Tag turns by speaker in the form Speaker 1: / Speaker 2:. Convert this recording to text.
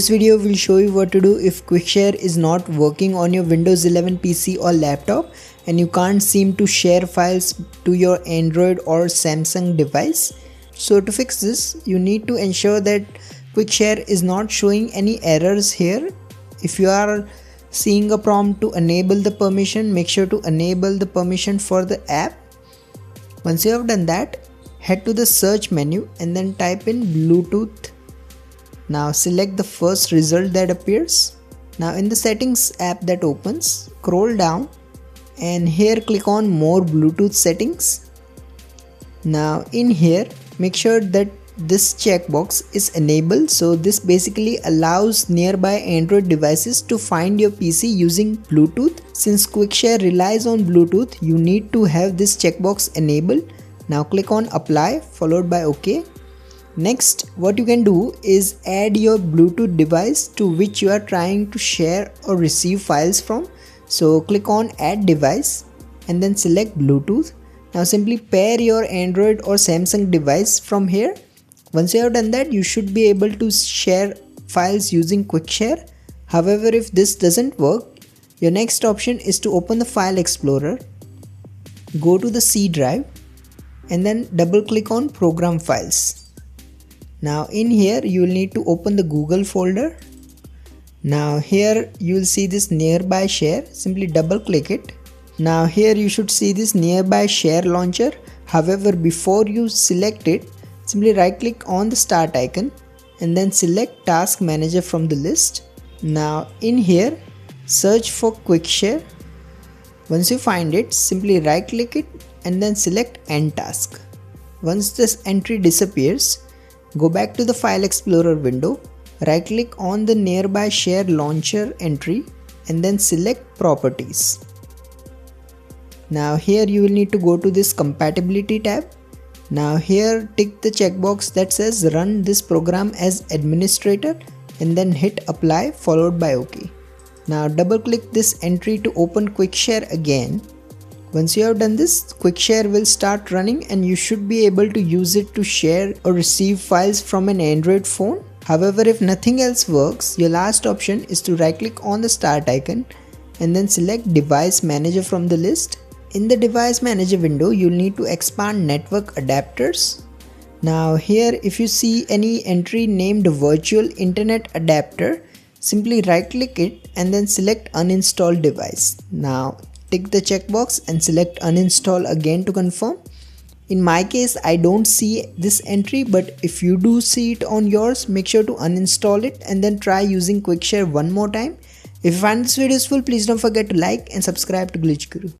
Speaker 1: This video will show you what to do if quickshare is not working on your Windows 11 PC or laptop and you can't seem to share files to your Android or Samsung device. So to fix this, you need to ensure that quickshare is not showing any errors here. If you are seeing a prompt to enable the permission, make sure to enable the permission for the app. Once you have done that, head to the search menu and then type in Bluetooth. Now select the first result that appears. Now in the settings app that opens, scroll down and here click on more Bluetooth settings. Now in here, make sure that this checkbox is enabled. So this basically allows nearby Android devices to find your PC using Bluetooth. Since quickshare relies on Bluetooth, you need to have this checkbox enabled. Now click on apply followed by OK. Next, what you can do is add your Bluetooth device to which you are trying to share or receive files from. So click on add device and then select Bluetooth. Now simply pair your Android or Samsung device from here. Once you have done that, you should be able to share files using quickshare. However, if this doesn't work, your next option is to open the file explorer, go to the C drive and then double click on program files. Now in here you will need to open the Google folder. Now here you will see this nearby share, simply double click it. Now here you should see this nearby share launcher. However, before you select it, simply right click on the start icon and then select task manager from the list. Now in here search for quickshare. Once you find it, simply right click it and then select end task. Once this entry disappears, go back to the file explorer window, right click on the nearby share launcher entry and then select properties. Now here you will need to go to this compatibility tab. Now here tick the checkbox that says run this program as administrator and then hit apply followed by OK. Now double click this entry to open quickshare again. Once you have done this, quickshare will start running and you should be able to use it to share or receive files from an Android phone. However, if nothing else works, your last option is to right click on the start icon and then select device manager from the list. In the device manager window, you'll need to expand network adapters. Now here if you see any entry named virtual internet adapter, simply right click it and then select uninstall device. Now tick the checkbox and select uninstall again to confirm. In my case, I don't see this entry, but if you do see it on yours, make sure to uninstall it and then try using quickshare one more time. If you find this video useful, please don't forget to like and subscribe to Glitch Guru.